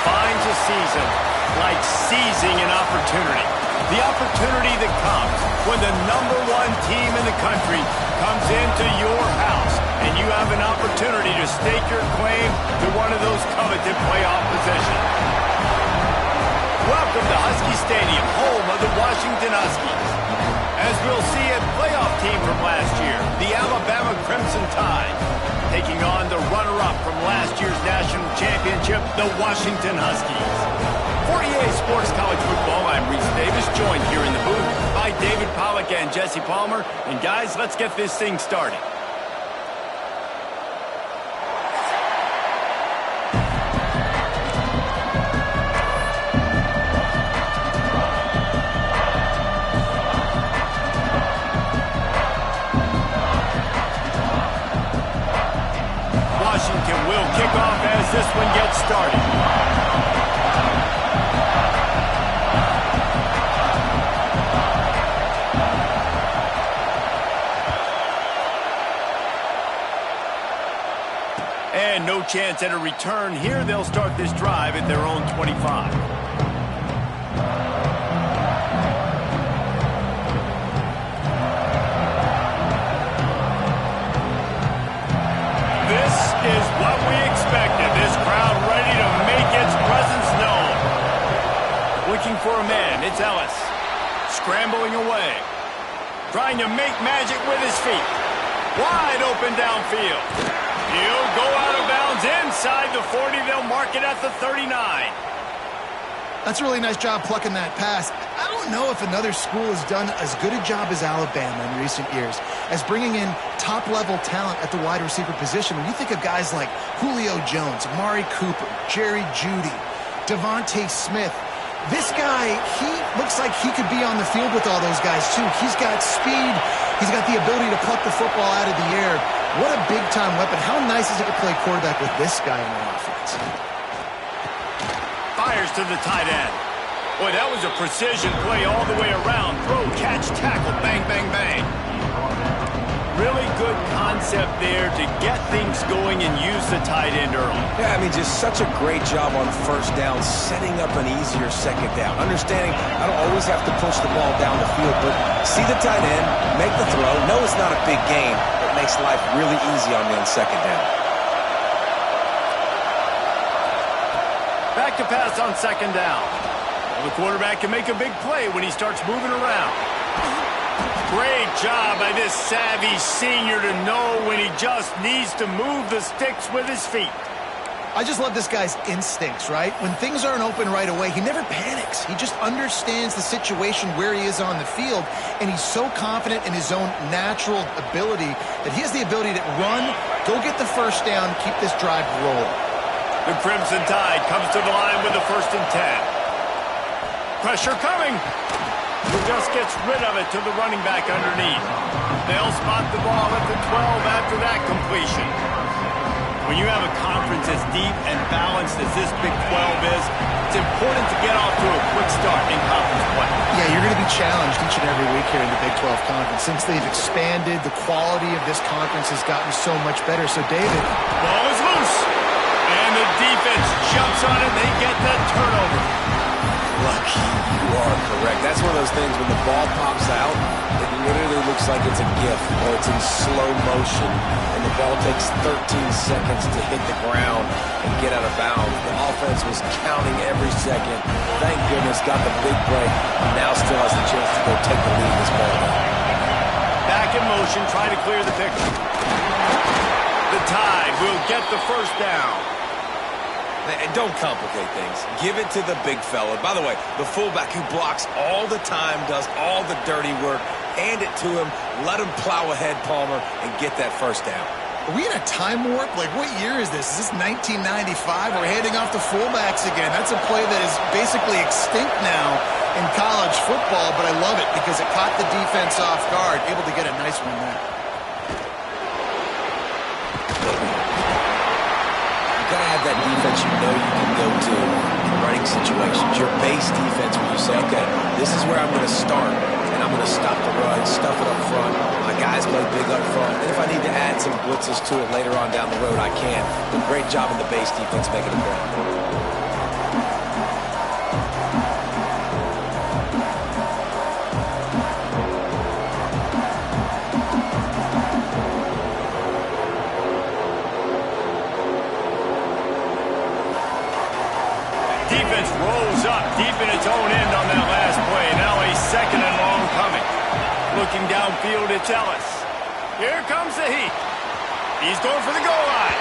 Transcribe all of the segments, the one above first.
defines a season like seizing an opportunity. The opportunity that comes when the #1 team in the country comes into your house and you have an opportunity to stake your claim to one of those coveted playoff positions. Welcome to Husky Stadium, home of the Washington Huskies. As we'll see a playoff team from last year, the Alabama Crimson Tide, taking on the runner-up from last year's national championship, the Washington Huskies. For EA Sports College Football, I'm Reese Davis, joined here in the booth by David Pollack and Jesse Palmer. And guys, let's get this thing started. Washington will kick off as this one gets started. And no chance at a return here. They'll start this drive at their own 25. This is what we expected. This crowd ready to make its presence known. Looking for a man, it's Ellis. Scrambling away. Trying to make magic with his feet. Wide open downfield. He'll go out of bounds inside the 40. They'll mark it at the 39. That's a really nice job plucking that pass. I don't know if another school has done as good a job as Alabama in recent years as bringing in top-level talent at the wide receiver position. When you think of guys like Julio Jones, Amari Cooper, Jerry Jeudy, Devontae Smith, this guy, he looks like he could be on the field with all those guys, too. He's got speed. He's got the ability to pluck the football out of the air. What a big-time weapon. How nice is it to play quarterback with this guy in the offense? Fires to the tight end. Boy, that was a precision play all the way around. Throw, catch, tackle, bang, bang, bang. Really good concept there to get things going and use the tight end early. Yeah, I mean, just such a great job on first down, setting up an easier second down. Understanding I don't always have to push the ball down the field, but see the tight end, make the throw. No, it's not a big game. It makes life really easy on me on second down. Back to pass on second down. Well, the quarterback can make a big play when he starts moving around. Great job by this savvy senior to know when he just needs to move the sticks with his feet. I just love this guy's instincts, right? When things aren't open right away, he never panics. He just understands the situation where he is on the field, and he's so confident in his own natural ability that he has the ability to run, go get the first down, keep this drive rolling. The Crimson Tide comes to the line with the 1st and 10. Pressure coming. He just gets rid of it to the running back underneath. They'll spot the ball at the 12 after that completion. When you have a conference as deep and balanced as this Big 12 is, it's important to get off to a quick start in conference play. Yeah, you're going to be challenged each and every week here in the Big 12 Conference. Since they've expanded, the quality of this conference has gotten so much better. So, David. Ball is loose. And the defense jumps on it. They get the turnover. Lucky, you are correct. That's one of those things when the ball pops out, it literally looks like it's a gift or it's in slow motion, and the ball takes 13 seconds to hit the ground and get out of bounds. The offense was counting every second. Thank goodness, got the big break, and now still has the chance to go take the lead in this ball game. Back in motion, try to clear the picture. The Tide will get the first down. And don't complicate things. Give it to the big fella. By the way, the fullback who blocks all the time, does all the dirty work. Hand it to him. Let him plow ahead, Palmer, and get that first down. Are we in a time warp? Like, what year is this? Is this 1995? We're handing off to fullbacks again. That's a play that is basically extinct now in college football, but I love it because it caught the defense off guard, able to get a nice one there. That defense you know you can go to in running situations. Your base defense when you say, okay, this is where I'm going to start, and I'm going to stop the run, stuff it up front. My guys play big up front. And if I need to add some blitzes to it later on down the road, I can. But great job in the base defense making a play. defense rolls up deep in its own end on that last play. Now a second and long coming. Looking downfield, it's Ellis. Here comes the heat. He's going for the goal line.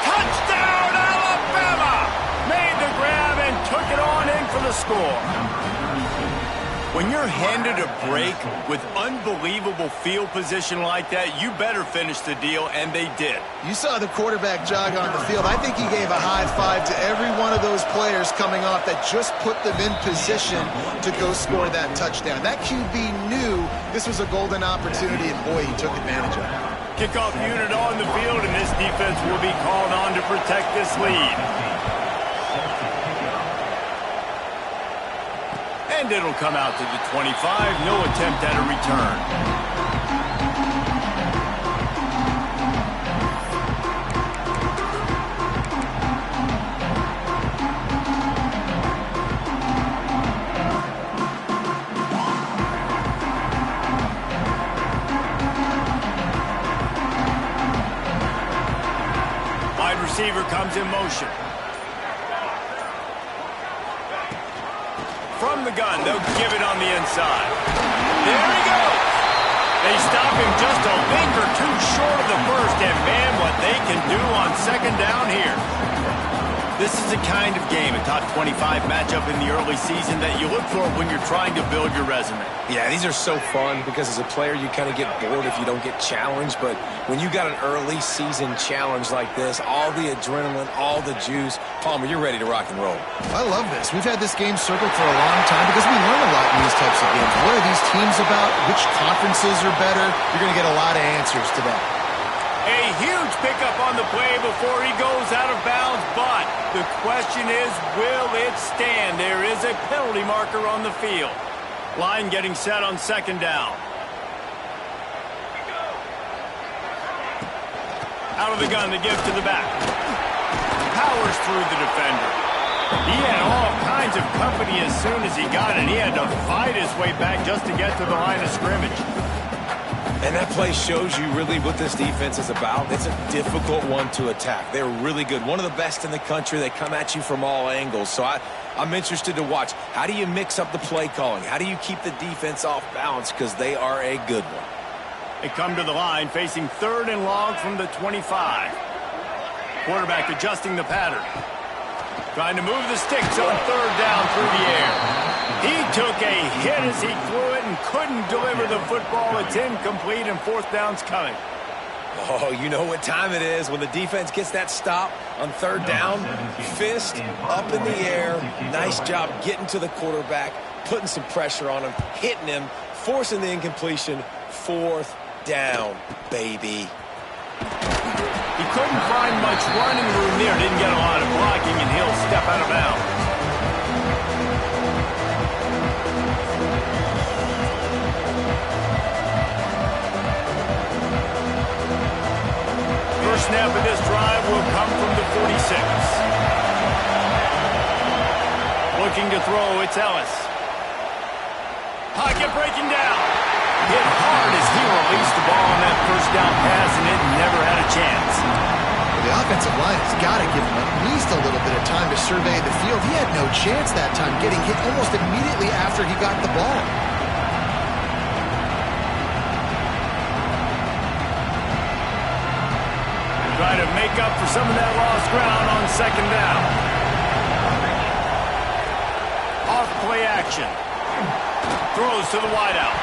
Touchdown, Alabama! Made the grab and took it on in for the score. When you're handed a break with unbelievable field position like that, you better finish the deal, and they did. You saw the quarterback jog on the field. I think he gave a high five to every one of those players coming off that just put them in position to go score that touchdown. That QB knew this was a golden opportunity, and boy, he took advantage of it. Kickoff unit on the field, and this defense will be called on to protect this lead. And it'll come out to the 25. No attempt at a return. Wide receiver comes in motion. From the gun, they'll give it on the inside. There he goes. They stop him just a link or two short of the first, and man, what they can do on second down here. This is the kind of game, a top 25 matchup in the early season that you look for when you're trying to build your resume. Yeah, these are so fun because as a player, you kind of get bored if you don't get challenged. But when you got an early season challenge like this, all the adrenaline, all the juice, Palmer, you're ready to rock and roll. I love this. We've had this game circled for a long time because we learn a lot in these types of games. What are these teams about? Which conferences are better? You're going to get a lot of answers to that. A huge pickup on the play before he goes out of bounds, but the question is, will it stand? There is a penalty marker on the field. Line getting set on second down. Out of the gun, the give to the back. Powers through the defender. He had all kinds of company as soon as he got it. He had to fight his way back just to get to the line of scrimmage. And that play shows you really what this defense is about. It's a difficult one to attack. They're really good. One of the best in the country. They come at you from all angles. So I'm interested to watch. How do you mix up the play calling? How do you keep the defense off balance? Because they are a good one. They come to the line facing third and long from the 25. Quarterback adjusting the pattern. Trying to move the sticks on third down through the air. He took a hit as he threw it and couldn't deliver the football. It's incomplete and fourth down's coming. Oh, you know what time it is when the defense gets that stop on third down. Fist up in the air. Nice job getting to the quarterback, putting some pressure on him, hitting him, forcing the incompletion. Fourth down, baby. He couldn't find much running room there. Didn't get a lot of blocking, and he'll step out of bounds. First snap of this drive will come from the 46. Looking to throw, it's Ellis. Pocket breaking down. Hit hard as he released the ball on that first down pass, and it never had a chance. The offensive line has got to give him at least a little bit of time to survey the field. He had no chance that time, getting hit almost immediately after he got the ball. Try to make up for some of that lost ground on second down. Off play action. Throws to the wideout.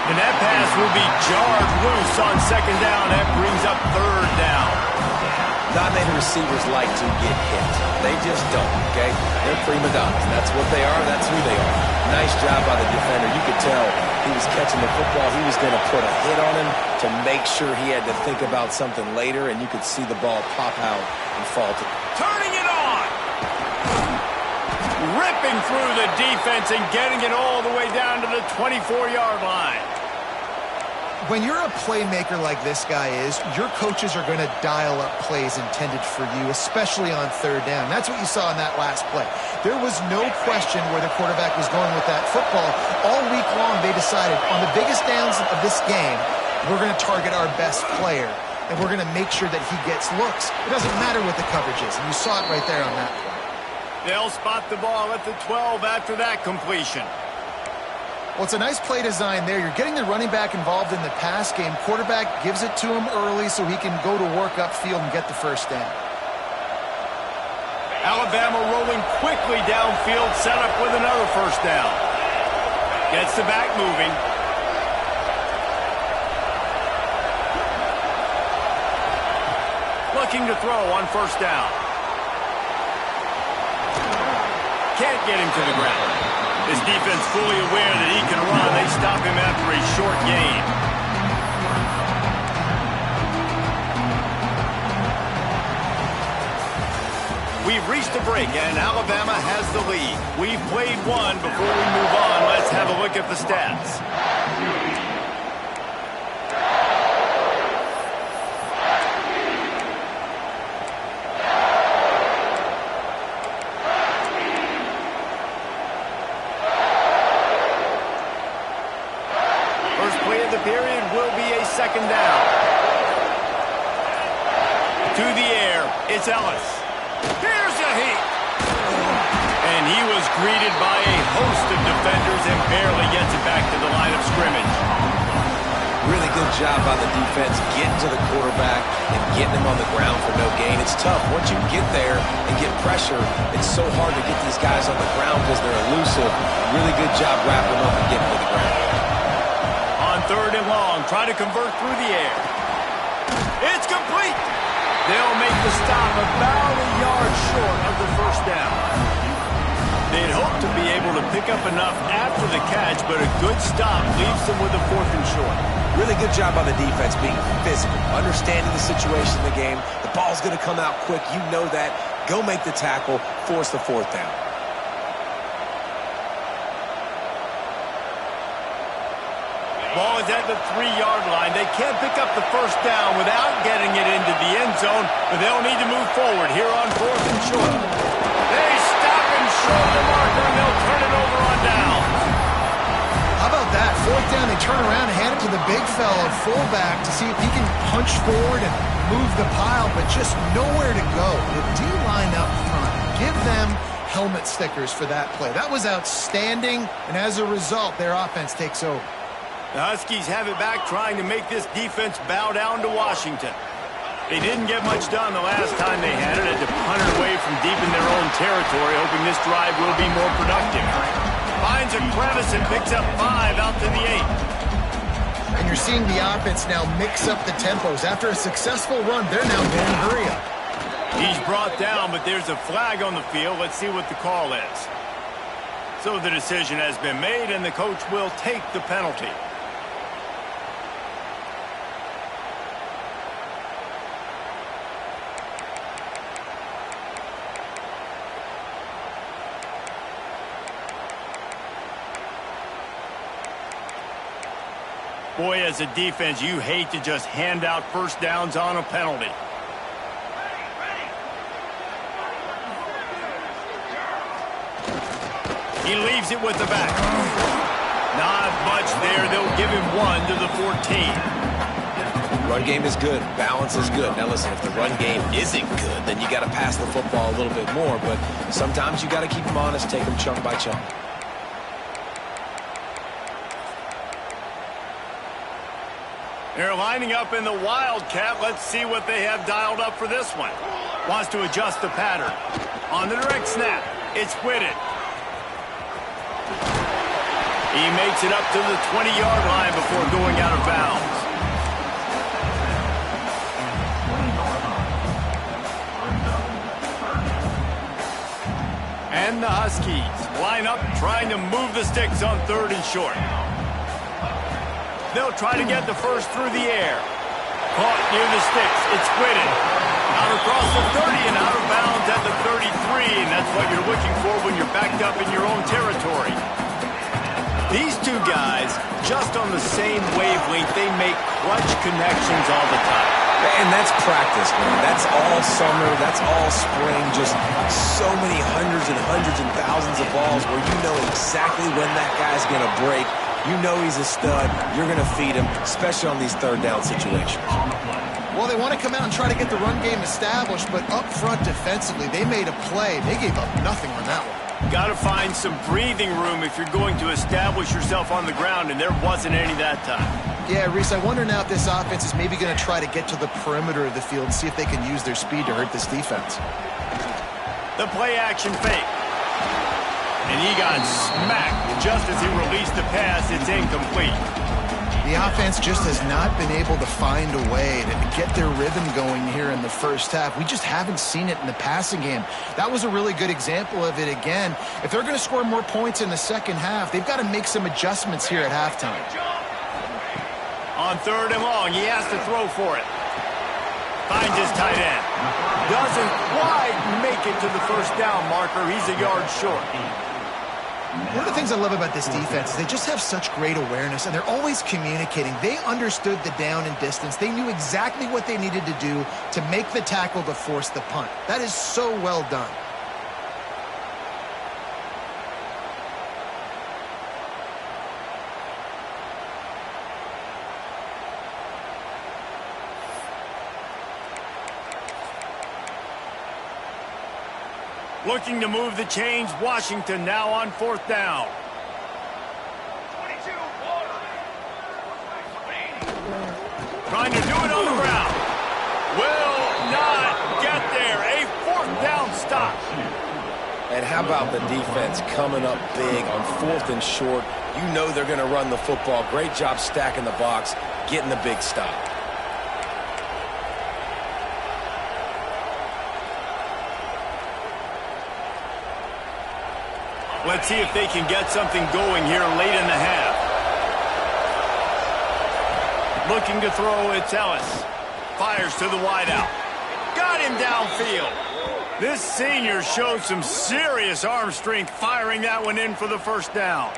And that pass will be jarred loose on second down. That brings up third down. Not many receivers like to get hit. They just don't, okay? They're prima donnas. That's what they are. That's who they are. Nice job by the defender. You could tell he was catching the football. He was going to put a hit on him to make sure he had to think about something later, and you could see the ball pop out and fall to him. Turning it on. Ripping through the defense and getting it all the way down to the 24-yard line. When you're a playmaker like this guy is, your coaches are going to dial up plays intended for you, especially on third down. That's what you saw in that last play. There was no question where the quarterback was going with that football. All week long, they decided on the biggest downs of this game, we're going to target our best player, and we're going to make sure that he gets looks. It doesn't matter what the coverage is, and you saw it right there on that play. They'll spot the ball at the 12 after that completion. Well, it's a nice play design there. You're getting the running back involved in the pass game. Quarterback gives it to him early so he can go to work upfield and get the first down. Alabama rolling quickly downfield, set up with another first down. Gets the back moving. Looking to throw on first down. Can't get him to the ground. His defense fully aware that he can run. They stop him after a short gain. We've reached a break, and Alabama has the lead. We've played one. Before we move on, let's have a look at the stats. First play of the period will be a second down. To the air, it's Ellis. Here's a heat. And he was greeted by a host of defenders and barely gets it back to the line of scrimmage. Really good job by the defense getting to the quarterback and getting him on the ground for no gain. It's tough. Once you get there and get pressure, it's so hard to get these guys on the ground because they're elusive. Really good job wrapping them up and getting to the ground. On third and long, try to convert through the air. It's complete. They'll make the stop about a yard short of the first down. They'd hoped to be able to pick up enough after the catch, but a good stop leaves them with a fourth and short. Really good job by the defense being physical, understanding the situation in the game. The ball's going to come out quick. You know that. Go make the tackle, force the fourth down. Ball is at the 3-yard line. They can't pick up the first down without getting it into the end zone, but they'll need to move forward here on fourth and short. They stop and show the marker, and they'll turn it over on down. How about that? Fourth down, they turn around and hand it to the big fella, fullback, to see if he can punch forward and move the pile, but just nowhere to go. The D-line up front, give them helmet stickers for that play. That was outstanding, and as a result, their offense takes over. The Huskies have it back, trying to make this defense bow down to Washington. They didn't get much done the last time they had it. Had to punt it away from deep in their own territory, hoping this drive will be more productive. Finds a crevice and picks up 5 out to the 8. And you're seeing the offense now mix up the tempos. After a successful run, they're now going hurry up. He's brought down, but there's a flag on the field. Let's see what the call is. So the decision has been made, and the coach will take the penalty. Boy, as a defense, you hate to just hand out first downs on a penalty. He leaves it with the back. Not much there. They'll give him 1 to the 14. Run game is good. Balance is good. Now listen, if the run game isn't good, then you got to pass the football a little bit more. But sometimes you got to keep them honest, take them chunk by chunk. They're lining up in the Wildcat. Let's see what they have dialed up for this one. Wants to adjust the pattern. On the direct snap, it's Whitted. He makes it up to the 20-yard line before going out of bounds. And the Huskies line up trying to move the sticks on third and short. They'll try to get the first through the air. Caught near the sticks. It's Whitted. Out across the 30 and out of bounds at the 33, and that's what you're looking for when you're backed up in your own territory. These two guys, just on the same wavelength, they make clutch connections all the time. And that's practice, man. That's all summer. That's all spring. Just so many hundreds and thousands of balls where you know exactly when that guy's going to break. You know he's a stud. You're going to feed him, especially on these third down situations. Well, they want to come out and try to get the run game established, but up front defensively, they made a play. They gave up nothing on that one. Got to find some breathing room if you're going to establish yourself on the ground, and there wasn't any that time. Yeah, Reese, I wonder now if this offense is maybe going to try to get to the perimeter of the field and see if they can use their speed to hurt this defense. The play-action fake. And he got smacked just as he released the pass. It's incomplete. The offense just has not been able to find a way to get their rhythm going here in the first half. We just haven't seen it in the passing game. That was a really good example of it again. If they're going to score more points in the second half, they've got to make some adjustments here at halftime. On 3rd and long, he has to throw for it. Finds his tight end. Doesn't quite make it to the first down marker. He's a yard short. One of the things I love about this defense is they just have such great awareness, and they're always communicating. They understood the down and distance. They knew exactly what they needed to do to make the tackle to force the punt. That is so well done. Looking to move the chains. Washington now on 4th down. Trying to do it on the ground. Will not get there. A 4th down stop. And how about the defense coming up big on 4th and short? You know they're going to run the football. Great job stacking the box, getting the big stop. Let's see if they can get something going here late in the half. Looking to throw, it's Ellis. Fires to the wideout. Got him downfield. This senior showed some serious arm strength firing that one in for the first down.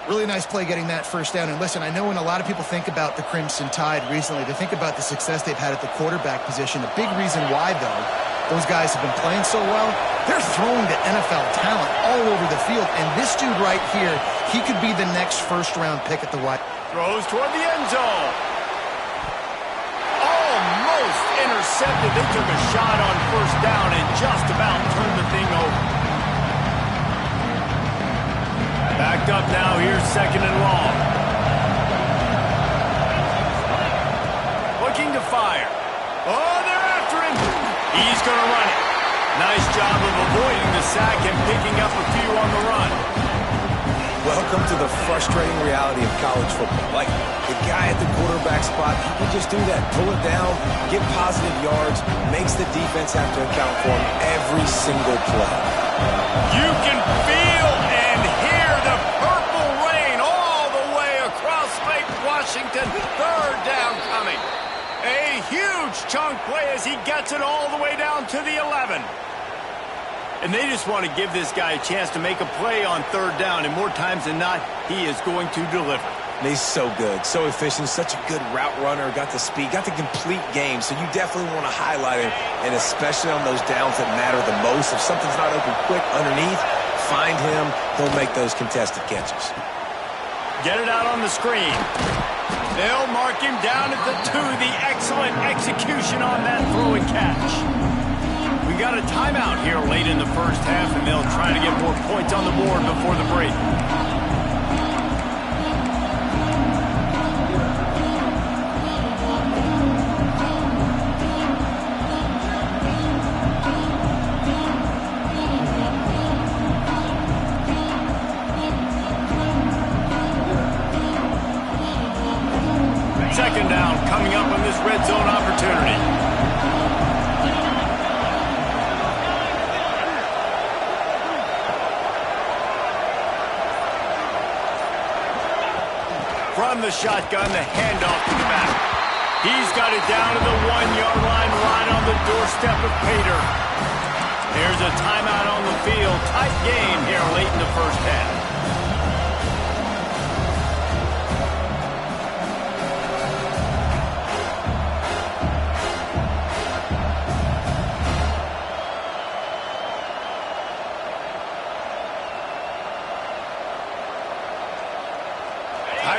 Really nice play getting that first down. And listen, I know when a lot of people think about the Crimson Tide recently, they think about the success they've had at the quarterback position. A big reason why, though, those guys have been playing so well, they're throwing to NFL talent all over the field. And this dude right here, he could be the next first-round pick at the wide. Throws toward the end zone. Almost intercepted. They took a shot on first down and just about turned the thing over. Backed up now. Here's 2nd and long. Looking to fire. Oh, they're after him. He's going to run it. Nice job of avoiding the sack and picking up a few on the run. Welcome to the frustrating reality of college football. Like, the guy at the quarterback spot, he can just do that. Pull it down, get positive yards, makes the defense have to account for him every single play. You can feel and hear the purple rain all the way across Lake Washington. 3rd down coming. A huge chunk play as he gets it all the way down to the 11. And they just want to give this guy a chance to make a play on 3rd down, and more times than not, he is going to deliver. And he's so good, so efficient, such a good route runner, got the speed, got the complete game, so you definitely want to highlight him, and especially on those downs that matter the most. If something's not open quick underneath, find him, he'll make those contested catches. Get it out on the screen. They'll mark him down at the 2. The excellent execution on that throw and catch. We got a timeout here late in the first half, and they'll try to get more points on the board before the break. Second down coming up on this red zone opportunity. From the shotgun, the handoff to the back. He's got it down to the 1-yard line, right on the doorstep of Pater. There's a timeout on the field. Tight game here late in the first half.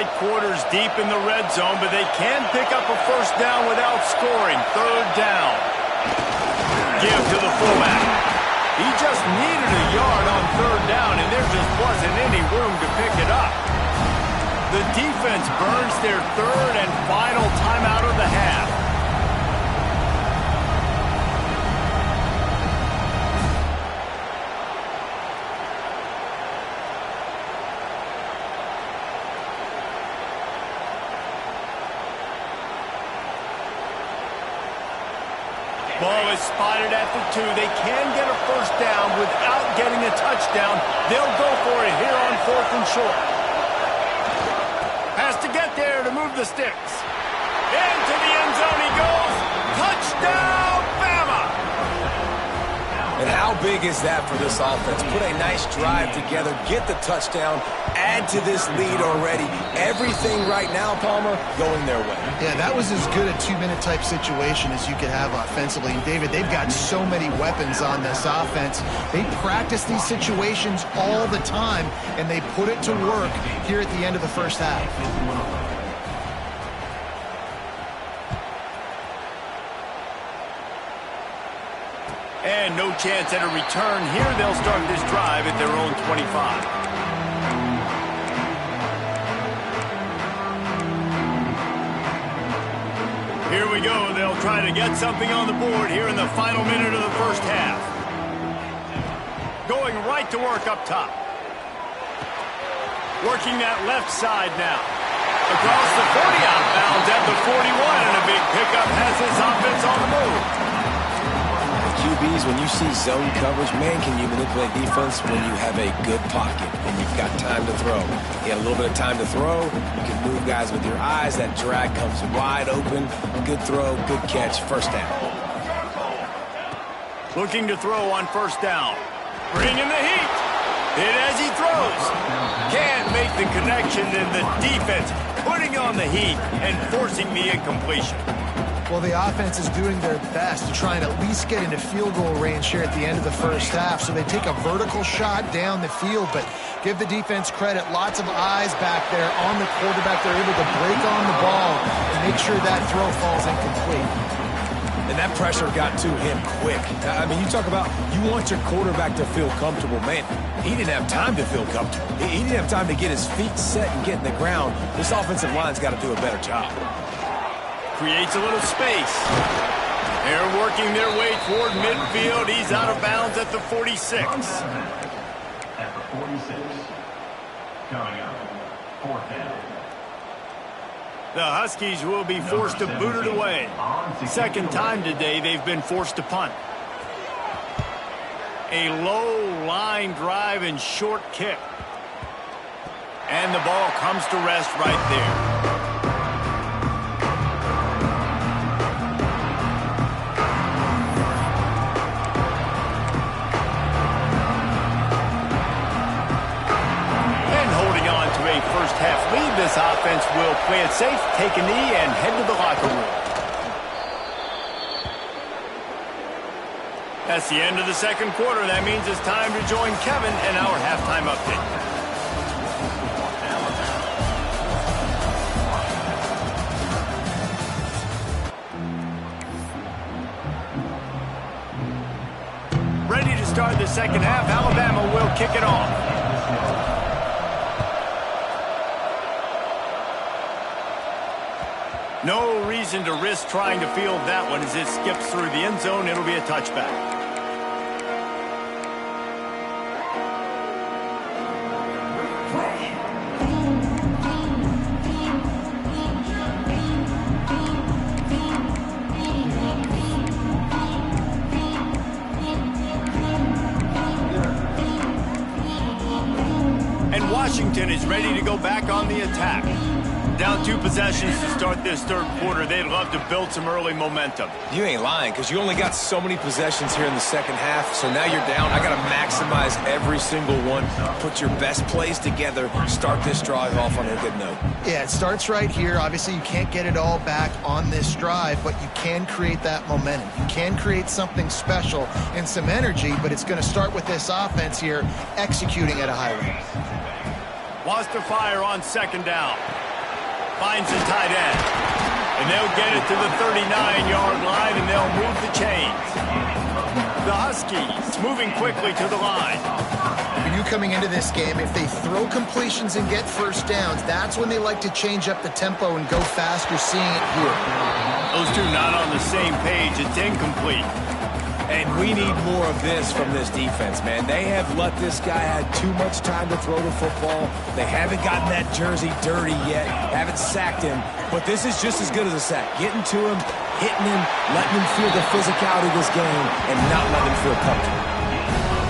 tight quarters deep in the red zone, but they can pick up a first down without scoring. Third down. Give to the fullback. He just needed a yard on third down, and there just wasn't any room to pick it up. The defense burns their third and final timeout of the half. Ball is spotted at the 2. They can get a first down without getting a touchdown. They'll go for it here on 4th and short. Has to get there to move the sticks. Into the end zone he goes. Touchdown, Bama! And how big is that for this offense? Put a nice drive together, get the touchdown, add to this lead already. Everything right now, Palmer, going their way. Yeah, that was as good a 2-minute type situation as you could have offensively. And David, they've got so many weapons on this offense. They practice these situations all the time, and they put it to work here at the end of the first half. And no chance at a return here. They'll start this drive at their own 25. Here we go. They'll try to get something on the board here in the final minute of the first half. Going right to work up top. Working that left side now. Across the 40, out of bounds at the 41, and a big pickup has this offense on the move. QBs, when you see zone coverage, man, can you manipulate defense when you have a good pocket and you've got time to throw. You have a little bit of time to throw. You can move guys with your eyes. That drag comes wide open. Good throw, good catch, first down. Looking to throw on first down. Bringing the heat. Hit as he throws. Can't make the connection, and the defense putting on the heat and forcing the incompletion. Well, the offense is doing their best to try and at least get into field goal range here at the end of the first half. So they take a vertical shot down the field, but give the defense credit. Lots of eyes back there on the quarterback. They're able to break on the ball and make sure that throw falls incomplete. And that pressure got to him quick. I mean, you talk about you want your quarterback to feel comfortable. Man, he didn't have time to feel comfortable. He didn't have time to get his feet set and get in the ground. This offensive line's got to do a better job. Creates a little space. They're working their way toward midfield. He's out of bounds at the 46. At the 46. Coming up, 4th down. The Huskies will be forced to boot it away. Second time today they've been forced to punt. A low line drive and short kick. And the ball comes to rest right there. First half lead, this offense will play it safe, take a knee, and head to the locker room. That's the end of the second quarter. That means it's time to join Kevin and our halftime update. Ready to start the second half. Alabama will kick it off. No reason to risk trying to field that one as it skips through the end zone. It'll be a touchback. And Washington is ready to go back on the attack. Down 2 possessions to start this third quarter. They'd love to build some early momentum. You ain't lying, because you only got so many possessions here in the second half, so now you're down. I got to maximize every single one. Put your best plays together. Start this drive off on a good note. Yeah, it starts right here. Obviously, you can't get it all back on this drive, but you can create that momentum. You can create something special and some energy, but it's going to start with this offense here executing at a high rate. Wants to fire on second down. finds the tight end. And they'll get it to the 39-yard line, and they'll move the chains. The Huskies moving quickly to the line. For you coming into this game, if they throw completions and get first downs, that's when they like to change up the tempo and go fast. You're seeing it here. Those two not on the same page. It's incomplete. And we need more of this from this defense, man. They have let this guy have too much time to throw the football. They haven't gotten that jersey dirty yet, haven't sacked him. But this is just as good as a sack. Getting to him, hitting him, letting him feel the physicality of this game, and not letting him feel comfortable.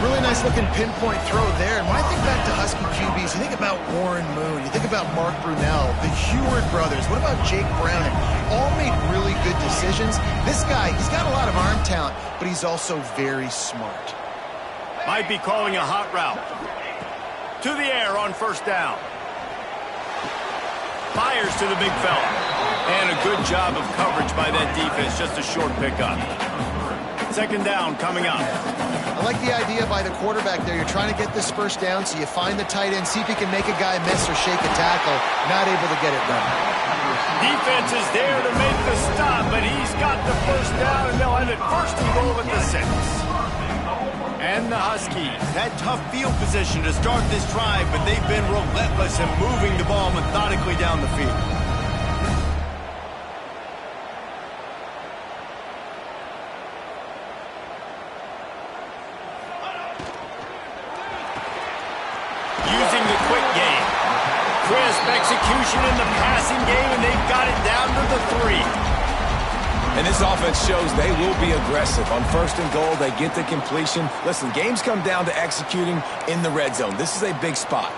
Really nice looking pinpoint throw there. And when I think back to Husky QBs, you think about Warren Moon, you think about Mark Brunell, the Heward brothers, what about Jake Brown? All made really good decisions. This guy, he's got a lot of arm talent, but he's also very smart. Might be calling a hot route. To the air on first down. Fires to the big fella. And a good job of coverage by that defense, just a short pickup. Second down coming up. I like the idea by the quarterback there. You're trying to get this first down, so you find the tight end, see if he can make a guy miss or shake a tackle. Not able to get it done. Defense is there to make the stop, but he's got the first down, and they'll have it first and goal at the 6. And the Huskies had tough field position to start this drive, but they've been relentless in moving the ball methodically down the field. Using the quick game. Crisp execution in the passing game, and they've got it down to the 3. And this offense shows they will be aggressive. On first and goal, they get the completion. Listen, games come down to executing in the red zone. This is a big spot.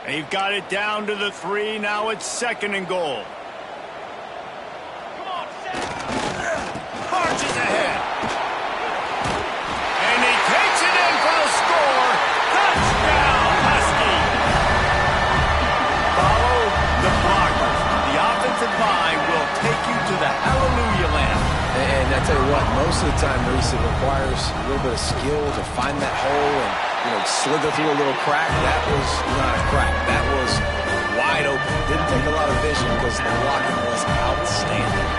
They've got it down to the 3. Now it's second and goal. Marches ahead. And he takes it in for the score. Touchdown, Husky. Follow the blockers. The offensive line will take you to the hallelujah land. And I tell you what, most of the time, Reese, it requires a little bit of skill to find that hole and, slither through a little crack. That was not a crack. That was wide open. Didn't take a lot of vision because the blocking was outstanding.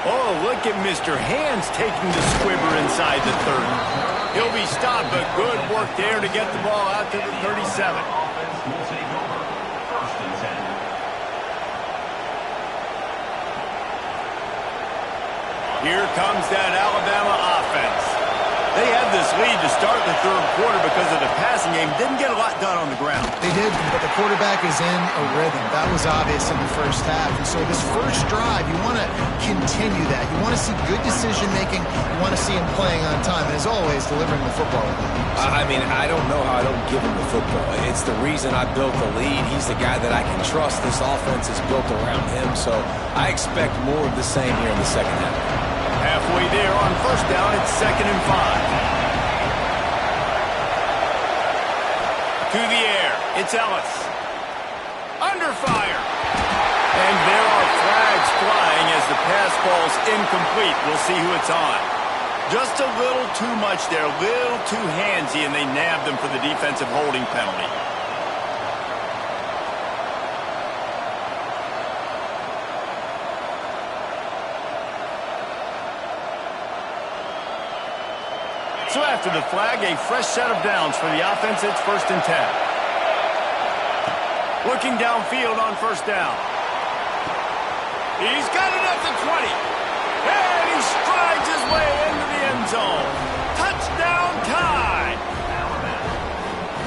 Oh, look at Mr. Hands taking the squibber inside the 30. He'll be stopped, but good work there to get the ball out to the 37. Here comes that Alabama offense. They had this lead to start the third quarter because of the passing game. Didn't get a lot done on the ground. They did, but the quarterback is in a rhythm. That was obvious in the first half. And so this first drive, you want to continue that. You want to see good decision-making. You want to see him playing on time. And as always, delivering the football. I mean, I don't know how I don't give him the football. It's the reason I built the lead. He's the guy that I can trust. This offense is built around him. So I expect more of the same here in the second half. Halfway there on first down, it's 2nd and 5. To the air, it's Ellis. Under fire. And there are flags flying as the pass ball's incomplete. We'll see who it's on. Just a little too much there, a little too handsy, and they nabbed him for the defensive holding penalty. So after the flag, a fresh set of downs for the offense. It's 1st and 10. Looking downfield on first down. He's got it at the 20. And he strides his way into the end zone. Touchdown time.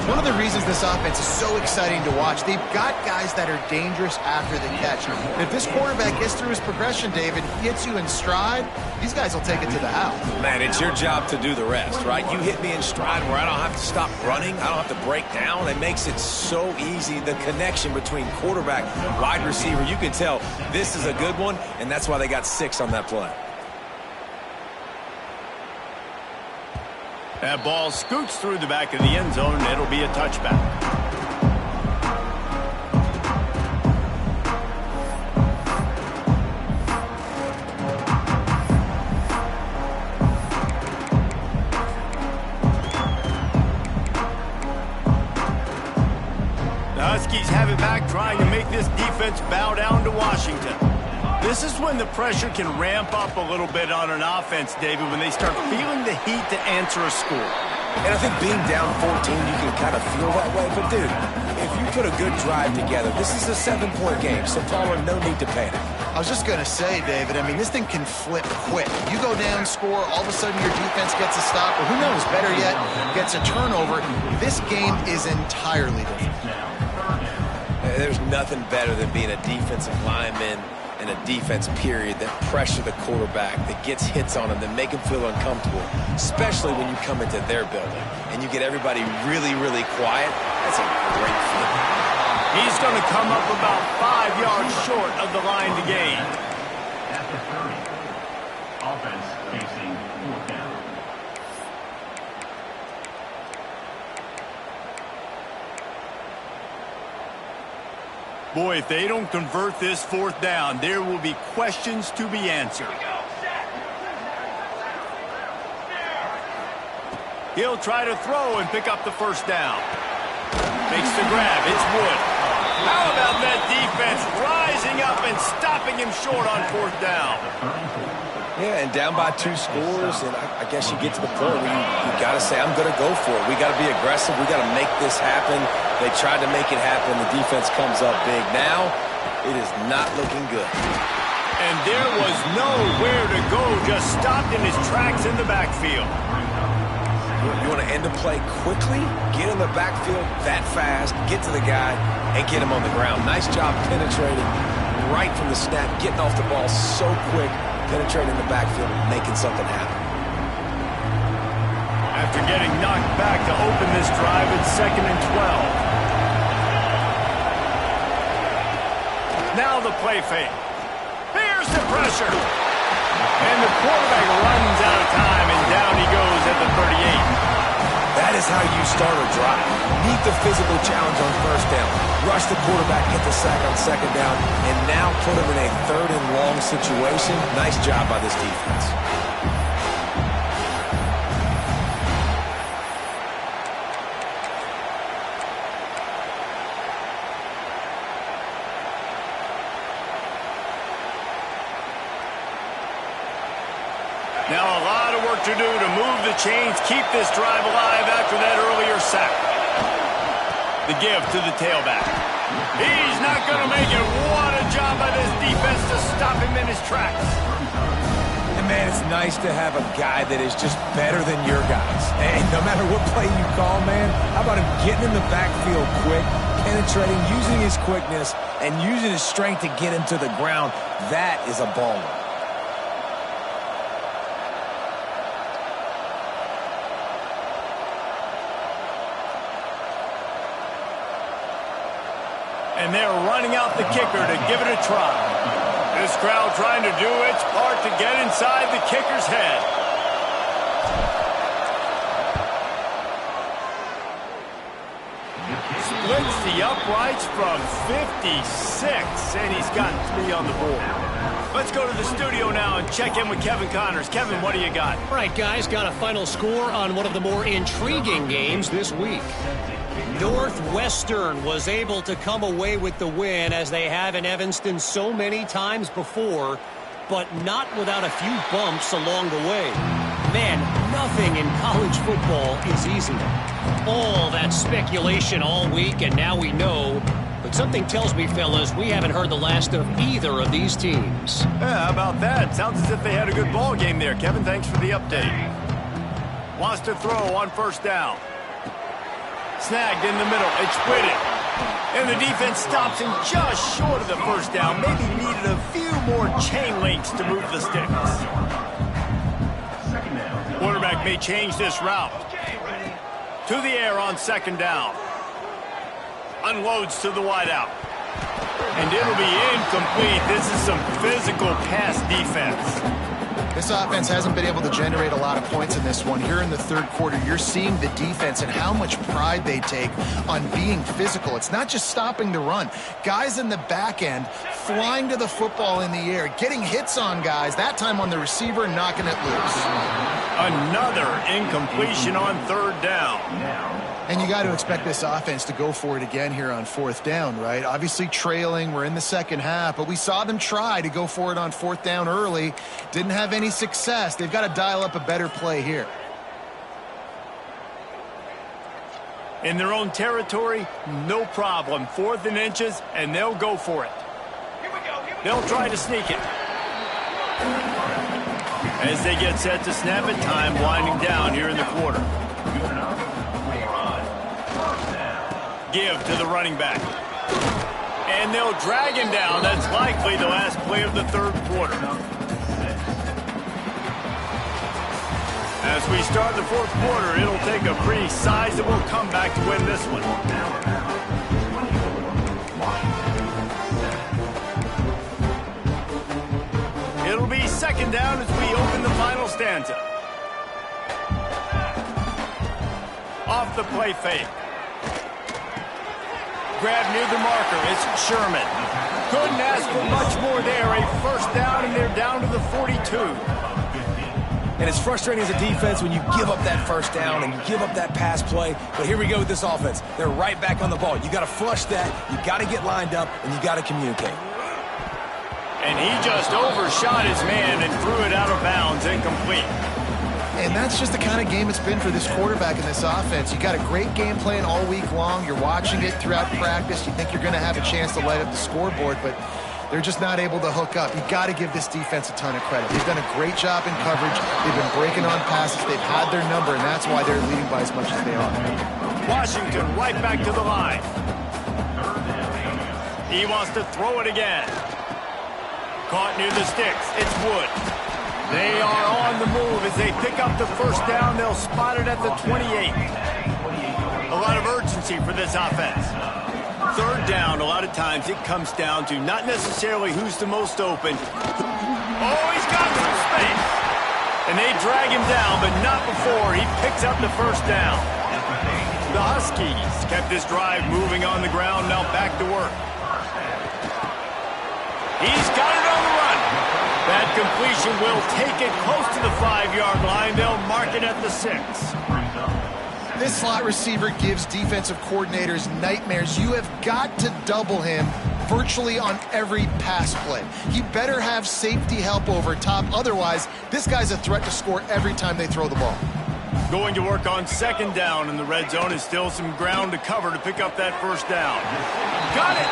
One of the reasons this offense is so exciting to watch, they've got guys that are dangerous after the catch. And if this quarterback gets through his progression, David, gets you in stride, these guys will take it to the house. Man, it's your job to do the rest, right? You hit me in stride where I don't have to stop running. I don't have to break down. It makes it so easy. The connection between quarterback and wide receiver, you can tell this is a good one, and that's why they got 6 on that play. That ball scoots through the back of the end zone, and it'll be a touchback. Huskies have it back, trying to make this defense bow down to Washington. This is when the pressure can ramp up a little bit on an offense, David, when they start feeling the heat to answer a score. And I think being down 14, you can kind of feel that way. But, dude, if you put a good drive together, this is a 7-point game, so Palmer, no need to panic. I was just going to say, David, I mean, this thing can flip quick. You go down, score, all of a sudden your defense gets a stop, or who knows, better yet, gets a turnover. This game is entirely different. There's nothing better than being a defensive lineman and a defense period that pressure the quarterback, that gets hits on him, that make him feel uncomfortable, especially when you come into their building and you get everybody really, really quiet. That's a great feeling. He's going to come up about 5 yards short of the line to gain. At the 30. Offense facing 4th down. Boy, if they don't convert this 4th down, there will be questions to be answered. He'll try to throw and pick up the 1st down. Makes the grab. It's Wood. How about that defense rising up and stopping him short on 4th down? Yeah, and down by 2 scores, and I guess you get to the point where you got to say, I'm going to go for it. We got to be aggressive. We got to make this happen. They tried to make it happen. The defense comes up big. Now, it is not looking good. And there was nowhere to go, just stopped in his tracks in the backfield. You want to end a play quickly, get in the backfield that fast, get to the guy, and get him on the ground. Nice job penetrating right from the snap, getting off the ball so quick, penetrating the backfield and making something happen. After getting knocked back to open this drive, it's 2nd and 12. Now the play fake. Here's the pressure. And the quarterback runs out of time, and down he goes at the 38. That is how you start a drive. Meet the physical challenge on 1st down. Rush the quarterback, get the sack on 2nd down, and now put him in a 3rd and long situation. Nice job by this defense. Now a lot of work to do to move the chains, keep this drive alive after that earlier sack. The give to the tailback. He's not going to make it. What a job by this defense to stop him in his tracks. And man, it's nice to have a guy that is just better than your guys. And no matter what play you call, man, how about him getting in the backfield quick, penetrating, using his quickness, and using his strength to get him to the ground. That is a baller. And they're running out the kicker to give it a try. This crowd trying to do its part to get inside the kicker's head. Splits the uprights from 56, and he's got 3 on the board. Let's go to the studio now and check in with Kevin Connors. Kevin, what do you got? All right, guys, got a final score on one of the more intriguing games this week. Northwestern was able to come away with the win, as they have in Evanston so many times before, but not without a few bumps along the way. Man, nothing in college football is easy. All that speculation all week, and now we know. But something tells me, fellas, we haven't heard the last of either of these teams. Yeah, how about that? Sounds as if they had a good ball game there. Kevin, thanks for the update. Wants to throw on 1st down. Snagged in the middle. It's Whitted. And the defense stops him just short of the 1st down. Maybe needed a few more chain links to move the sticks. Quarterback may change this route. To the air on 2nd down. Unloads to the wideout. And it'll be incomplete. This is some physical pass defense. This offense hasn't been able to generate a lot of points in this one. Here in the 3rd quarter, you're seeing the defense and how much pride they take on being physical. It's not just stopping the run. Guys in the back end flying to the football in the air, getting hits on guys, that time on the receiver, knocking it loose. Another incompletion on 3rd down. Now, And you got to expect this offense to go for it again here on 4th down, right? Obviously trailing, we're in the second half, but we saw them try to go for it on 4th down early. Didn't have any success. They've got to dial up a better play here. In their own territory, no problem. 4th and inches, and they'll go for it. They'll try to sneak it. As they get set to snap it, time winding down here in the quarter. Give to the running back. And they'll drag him down. That's likely the last play of the 3rd quarter. As we start the 4th quarter, it'll take a pretty sizable comeback to win this one. It'll be 2nd down as we open the final stanza. Off the play fake. Grab near the marker. It's Sherman. Couldn't ask for much more there. A 1st down, and they're down to the 42. And it's frustrating as a defense when you give up that 1st down and you give up that pass play. But here we go with this offense. They're right back on the ball. You got to flush that. You got to get lined up, and you got to communicate. And he just overshot his man and threw it out of bounds, incomplete. And that's just the kind of game it's been for this quarterback in this offense. You got a great game plan all week long. You're watching it throughout practice. You think you're going to have a chance to light up the scoreboard, but they're just not able to hook up. You got to give this defense a ton of credit. They've done a great job in coverage. They've been breaking on passes. They've had their number, and that's why they're leading by as much as they are. Washington right back to the line. He wants to throw it again. Caught near the sticks. It's Wood. They are on the move as they pick up the 1st down. They'll spot it at the 28. A lot of urgency for this offense. 3rd down, a lot of times it comes down to not necessarily who's the most open. Oh, he's got some space. And they drag him down, but not before he picks up the 1st down. The Huskies kept this drive moving on the ground, now back to work. He's got it on the run. That completion will take it close to the 5-yard line. They'll mark it at the 6. This slot receiver gives defensive coordinators nightmares. You have got to double him virtually on every pass play. He better have safety help over top. Otherwise, this guy's a threat to score every time they throw the ball. Going to work on 2nd down in the red zone. Is still some ground to cover to pick up that 1st down. Got it!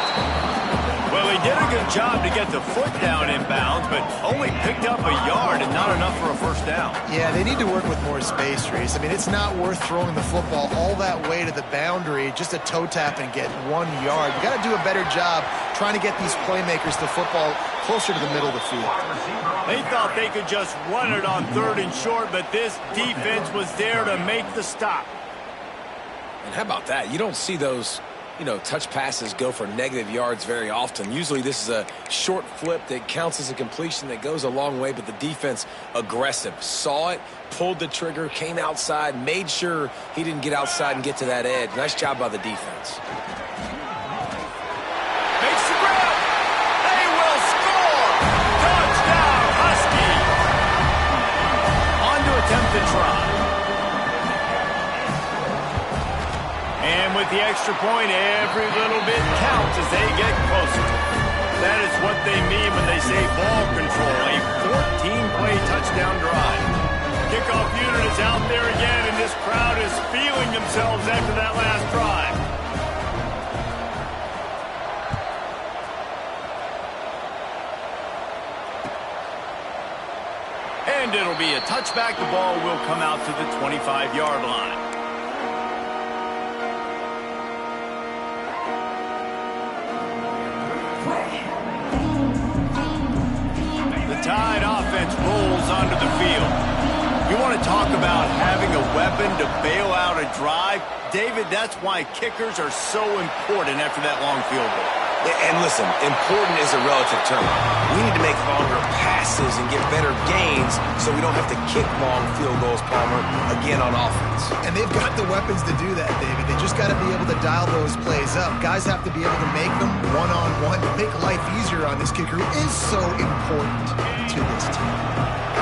Well, he did a good job to get the foot down in bounds, but only picked up a yard and not enough for a 1st down. Yeah, they need to work with more space, Reese. I mean, it's not worth throwing the football all that way to the boundary just to toe tap and get 1 yard. You got to do a better job trying to get these playmakers the football closer to the middle of the field. They thought they could just run it on 3rd and short, but this defense was there to make the stop. And how about that? You don't see those, touch passes go for negative yards very often. Usually this is a short flip that counts as a completion that goes a long way, but the defense aggressive. Saw it, pulled the trigger, came outside, made sure he didn't get outside and get to that edge. Nice job by the defense. Makes the grab. They will score. Touchdown, Husky. On to attempt the try. And with the extra point, every little bit counts as they get closer. That is what they mean when they say ball control, a 14-play touchdown drive. Kickoff unit is out there again, and this crowd is feeling themselves after that last drive. And it'll be a touchback. The ball will come out to the 25-yard line. Tide offense rolls onto the field. You want to talk about having a weapon to bail out a drive? David, that's why kickers are so important after that long field goal. And listen, important is a relative term. We need to make longer passes and get better gains so we don't have to kick long field goals, Palmer, again on offense. And they've got the weapons to do that, David. They just got to be able to dial those plays up. Guys have to be able to make them one-on-one to make life easier on this kicker who is so important to this team.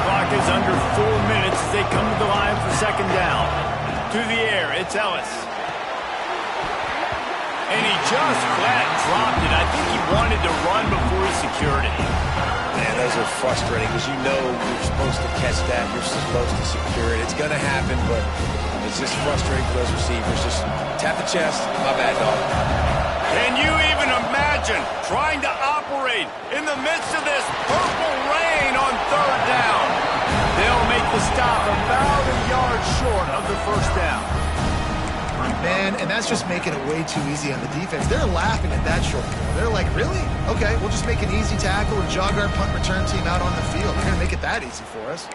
Clock is under 4 minutes as they come to the line for 2nd down. To the air, it's Ellis. just flat dropped it. I think he wanted to run before he secured it. Man, those are frustrating because you know you're supposed to catch that. You're supposed to secure it. It's going to happen, but it's just frustrating for those receivers. Just tap the chest. My bad, dog. Can you even imagine trying to operate in the midst of this purple rain on third down? They'll make the stop about a yard short of the first down. Man, and that's just making it way too easy on the defense. They're laughing at that short field. They're like, really? Okay, we'll just make an easy tackle and jog our punt return team out on the field. They're going to make it that easy for us.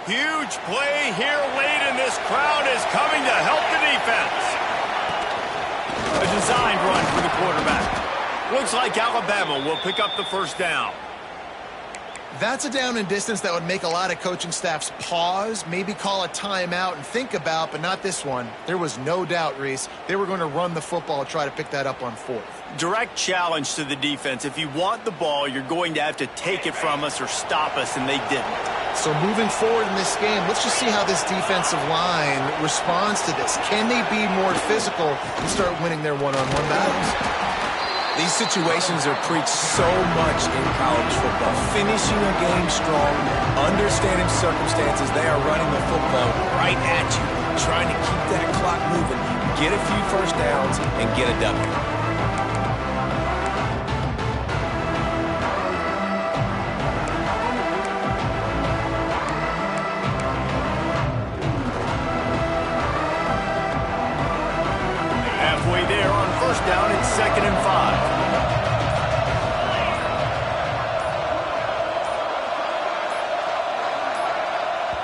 Huge play here late, and this crowd is coming to help the defense. A designed run for the quarterback. Looks like Alabama will pick up the first down. That's a down and distance that would make a lot of coaching staffs pause, maybe call a timeout and think about, but not this one. There was no doubt, Reese, they were going to run the football and try to pick that up on fourth. Direct challenge to the defense. If you want the ball, you're going to have to take it from us or stop us, and they didn't. So moving forward in this game, let's just see how this defensive line responds to this. Can they be more physical and start winning their one-on-one battles? These situations are preached so much in college football. Finishing a game strong, understanding circumstances. They are running the football right at you, trying to keep that clock moving, get a few first downs, and get a W. Halfway there on first down, it's 2nd and 5.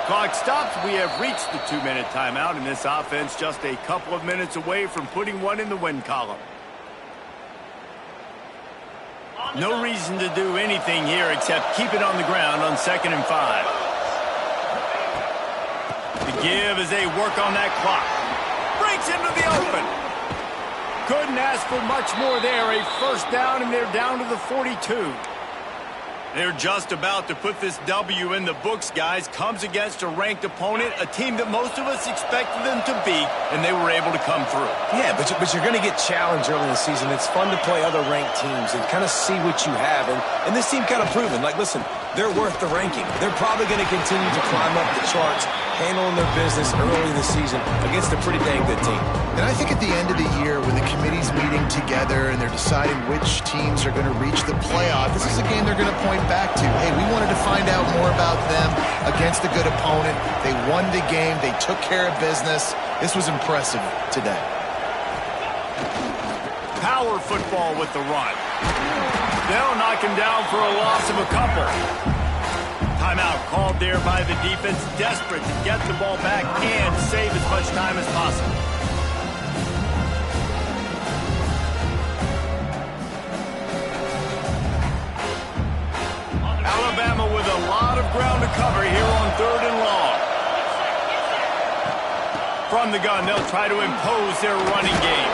Clock stops. We have reached the 2-minute timeout, and this offense just a couple of minutes away from putting one in the win column. No reason to do anything here except keep it on the ground on 2nd and 5. The give as they work on that clock. Breaks into the open. Couldn't ask for much more there. A first down, and they're down to the 42. They're just about to put this W in the books, guys. Comes against a ranked opponent, a team that most of us expected them to beat, and they were able to come through. Yeah, but you're going to get challenged early in the season. It's fun to play other ranked teams and kind of see what you have. And this team kind of proven, like, listen, they're worth the ranking. They're probably going to continue to climb up the charts, handling their business early in the season against a pretty dang good team. And I think at the end of the year, when the committee's meeting together and they're deciding which teams are going to reach the playoff, this is a game they're going to point back to. Hey, we wanted to find out more about them against a good opponent. They won the game. They took care of business. This was impressive today. Power football with the run. They'll knock him down for a loss of a couple. Timeout called there by the defense, desperate to get the ball back and save as much time as possible. Alabama with a lot of ground to cover here on 3rd and long. From the gun, they'll try to impose their running game.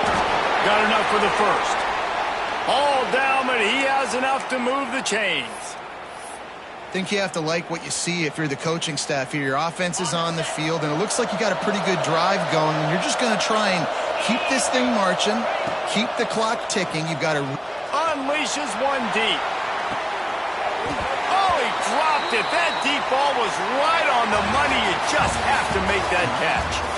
Got enough for the first. All down, but he has enough to move the chains. I think you have to like what you see if you're the coaching staff here. Your offense is on the field, and it looks like you got a pretty good drive going, and you're just going to try and keep this thing marching, keep the clock ticking. You've got to... Unleashes one deep. Oh, he dropped it. That deep ball was right on the money. You just have to make that catch.